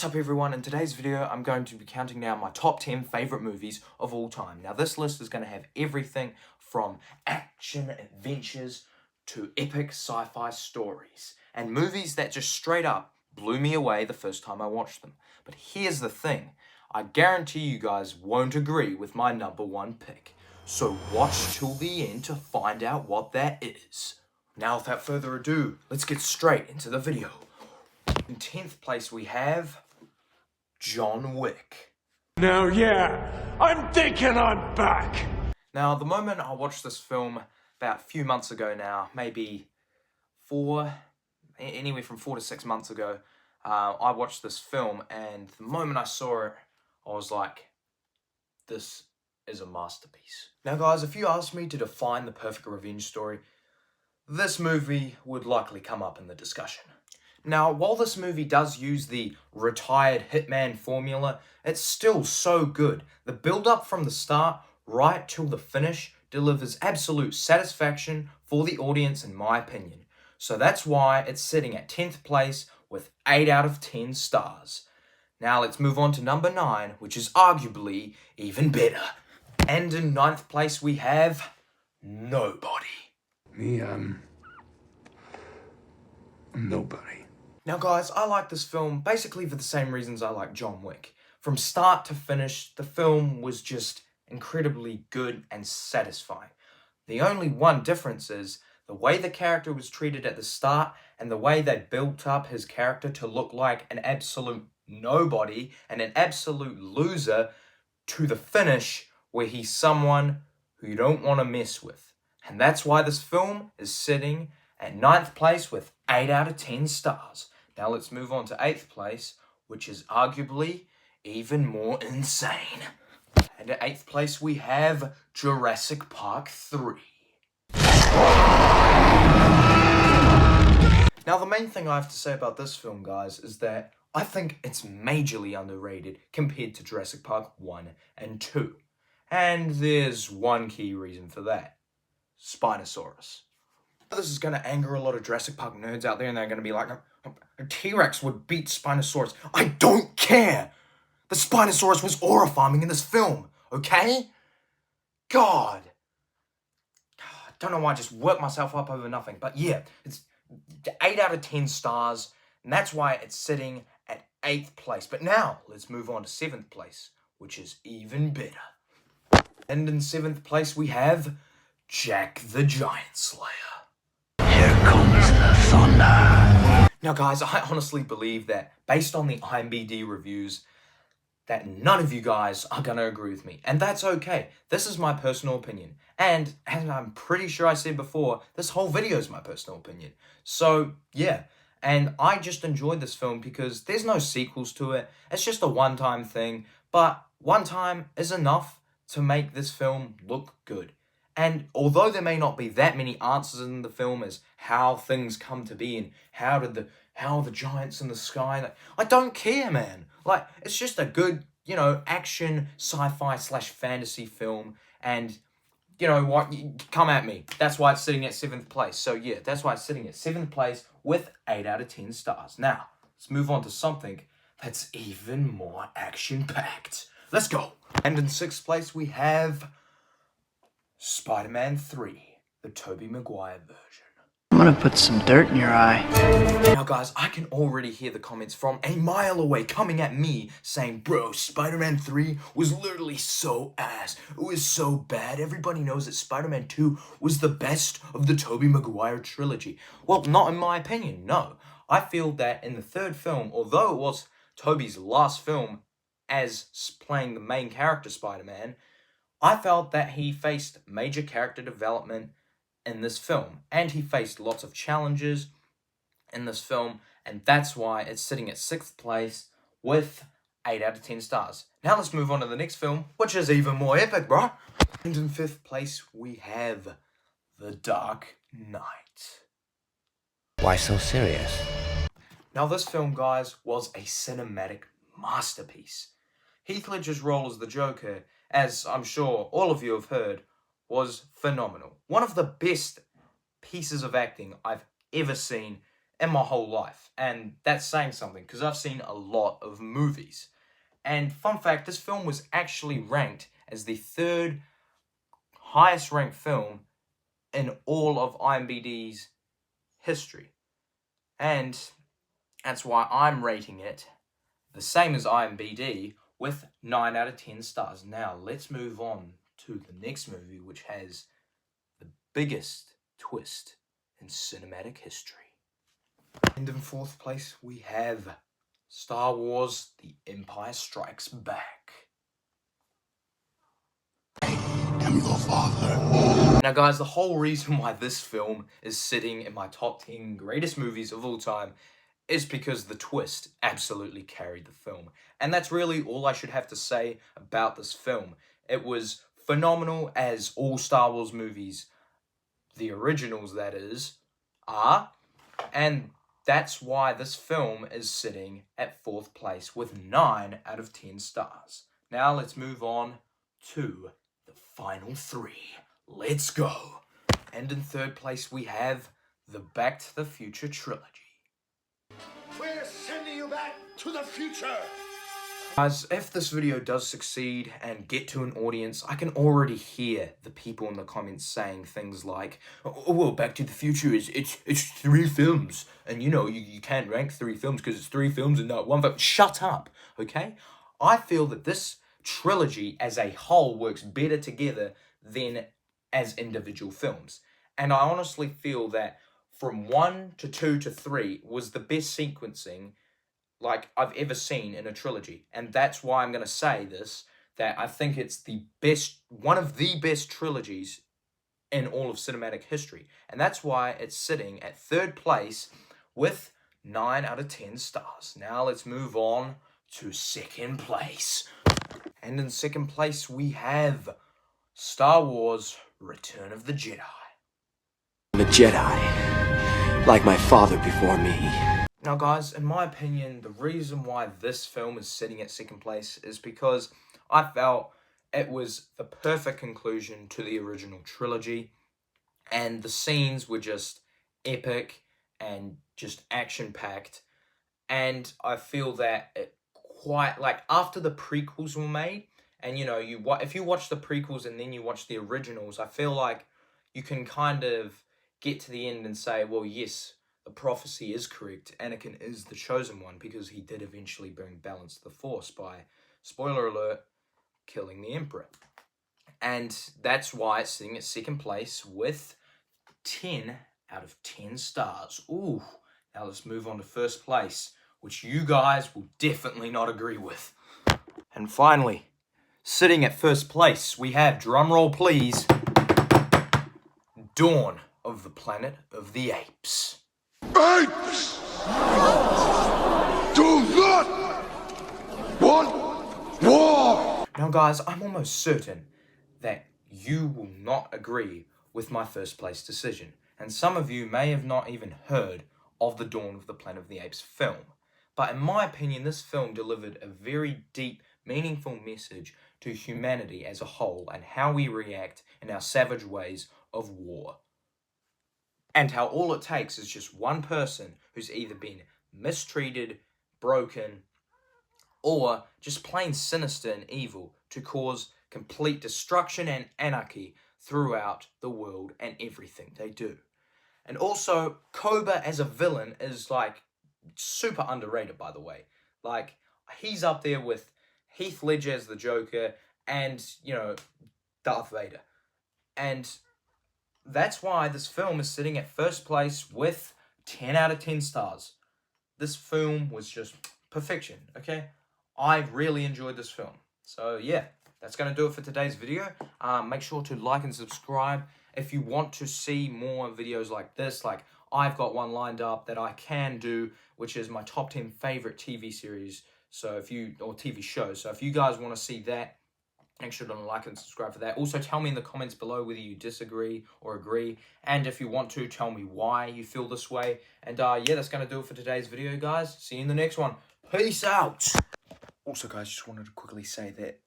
What's up everyone? In today's video I'm going to be counting down my top 10 favourite movies of all time. Now this list is going to have everything from action adventures to epic sci-fi stories and movies that just straight up blew me away the first time I watched them. But here's the thing, I guarantee you guys won't agree with my number one pick. So watch till the end to find out what that is. Now without further ado, let's get straight into the video. In 10th place we have John Wick. Now yeah, I'm thinking I'm back. Now the moment I watched this film about a few months ago now, maybe anywhere from 4 to 6 months ago, I watched this film and the moment I saw it, I was like, this is a masterpiece. Now guys, if you asked me to define the perfect revenge story, this movie would likely come up in the discussion. Now, while this movie does use the retired hitman formula, it's still so good. The build-up from the start right till the finish delivers absolute satisfaction for the audience in my opinion. So that's why it's sitting at 10th place with 8 out of 10 stars. Now let's move on to number 9, which is arguably even better. And in 9th place we have Nobody. I'm nobody. Now guys, I like this film basically for the same reasons I like John Wick. From start to finish, the film was just incredibly good and satisfying. The only one difference is the way the character was treated at the start and the way they built up his character to look like an absolute nobody and an absolute loser to the finish where he's someone who you don't want to mess with. And that's why this film is sitting at 9th place with 8 out of 10 stars. Now let's move on to 8th place, which is arguably even more insane. And at 8th place we have Jurassic Park 3. Now the main thing I have to say about this film, guys, is that I think it's majorly underrated compared to Jurassic Park 1 and 2. And there's one key reason for that. Spinosaurus. This is going to anger a lot of Jurassic Park nerds out there and they're going to be like, a T-Rex would beat Spinosaurus. I don't care! The Spinosaurus was aura farming in this film, okay? God. I don't know why I just worked myself up over nothing. But yeah, it's 8 out of 10 stars. And that's why it's sitting at 8th place. But now, let's move on to 7th place, which is even better. And in 7th place we have Jack the Giant Slayer. Here comes the thunder. Now guys, I honestly believe that based on the IMDb reviews, that none of you guys are going to agree with me. And that's okay. This is my personal opinion. And as I'm pretty sure I said before, this whole video is my personal opinion. So yeah, and I just enjoyed this film because there's no sequels to it. It's just a one-time thing. But one time is enough to make this film look good. And although there may not be that many answers in the film as how things come to be and how the giants in the sky, I don't care, man. Like, it's just a good, action sci-fi / fantasy film. And you know what? Come at me. That's why it's sitting at 7th place. So yeah, that's why it's sitting at 7th place with 8 out of 10 stars. Now, let's move on to something that's even more action-packed. Let's go. And in 6th place we have Spider-Man 3, the Tobey Maguire version. I'm gonna put some dirt in your eye. Now guys, I can already hear the comments from a mile away coming at me saying, bro, Spider-Man 3 was literally so ass. It was so bad. Everybody knows that Spider-Man 2 was the best of the Tobey Maguire trilogy. Well, not in my opinion, no. I feel that in the third film, although it was Tobey's last film as playing the main character Spider-Man, I felt that he faced major character development in this film, and he faced lots of challenges in this film, and that's why it's sitting at 6th place with 8 out of 10 stars. Now let's move on to the next film, which is even more epic, bro. And in 5th place, we have The Dark Knight. Why so serious? Now this film, guys, was a cinematic masterpiece. Heath Ledger's role as the Joker, as I'm sure all of you have heard, was phenomenal. One of the best pieces of acting I've ever seen in my whole life. And that's saying something, because I've seen a lot of movies. And fun fact, this film was actually ranked as the third highest ranked film in all of IMDb's history. And that's why I'm rating it the same as IMDb with 9 out of 10 stars. Now, let's move on to the next movie, which has the biggest twist in cinematic history. And in fourth place, we have Star Wars: The Empire Strikes Back. I'm your father. Now, guys, the whole reason why this film is sitting in my top 10 greatest movies of all time is because the twist absolutely carried the film. And that's really all I should have to say about this film. It was phenomenal, as all Star Wars movies, the originals that is, are. And that's why this film is sitting at fourth place with 9 out of 10 stars. Now let's move on to the final 3. Let's go. And in third place we have the Back to the Future trilogy. We're sending you back to the future. Guys, if this video does succeed and get to an audience, I can already hear the people in the comments saying things like, oh, well, Back to the Future it's 3 films. And you can't rank 3 films because it's 3 films and not 1 film. Shut up, okay? I feel that this trilogy as a whole works better together than as individual films. And I honestly feel that from 1 to 2 to 3 was the best sequencing like I've ever seen in a trilogy. And that's why I'm going to say this, that I think it's the best, one of the best trilogies in all of cinematic history. And that's why it's sitting at third place with 9 out of 10 stars. Now let's move on to second place. And in second place we have Star Wars: Return of the Jedi. I'm a Jedi, like my father before me. Now guys, in my opinion, the reason why this film is sitting at second place is because I felt it was the perfect conclusion to the original trilogy, and the scenes were just epic and just action-packed, and I feel that it quite, like, after the prequels were made, and if you watch the prequels and then you watch the originals, I feel like you can kind of get to the end and say, well, yes, the prophecy is correct. Anakin is the chosen one because he did eventually bring balance to the Force by, spoiler alert, killing the Emperor. And that's why it's sitting at second place with 10 out of 10 stars. Ooh, now let's move on to first place, which you guys will definitely not agree with. And finally, sitting at first place, we have, drumroll please, Dawn of the Planet of the Apes. Apes! Do not want war! Now guys, I'm almost certain that you will not agree with my first place decision, and some of you may have not even heard of the Dawn of the Planet of the Apes film. But in my opinion, this film delivered a very deep, meaningful message to humanity as a whole and how we react in our savage ways of war. And how all it takes is just one person who's either been mistreated, broken, or just plain sinister and evil to cause complete destruction and anarchy throughout the world and everything they do. And also, Koba as a villain is, like, super underrated, by the way. Like, he's up there with Heath Ledger as the Joker and, Darth Vader. And that's why this film is sitting at first place with 10 out of 10 stars. This film was just perfection, okay? I really enjoyed this film. So yeah, that's going to do it for today's video. Make sure to like and subscribe. If you want to see more videos like this, like I've got one lined up that I can do, which is my top 10 favorite TV series. So or TV shows. So if you guys want to see that, make sure to like and subscribe for that. Also, tell me in the comments below whether you disagree or agree. And if you want to, tell me why you feel this way. And yeah, that's going to do it for today's video, guys. See you in the next one. Peace out. Also, guys, just wanted to quickly say that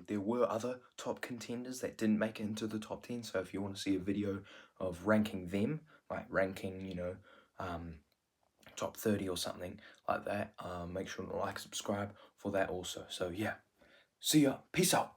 there were other top contenders that didn't make it into the top 10. So if you want to see a video of ranking them, like ranking, top 30 or something like that. Make sure to like, subscribe for that also. So yeah, see ya. Peace out.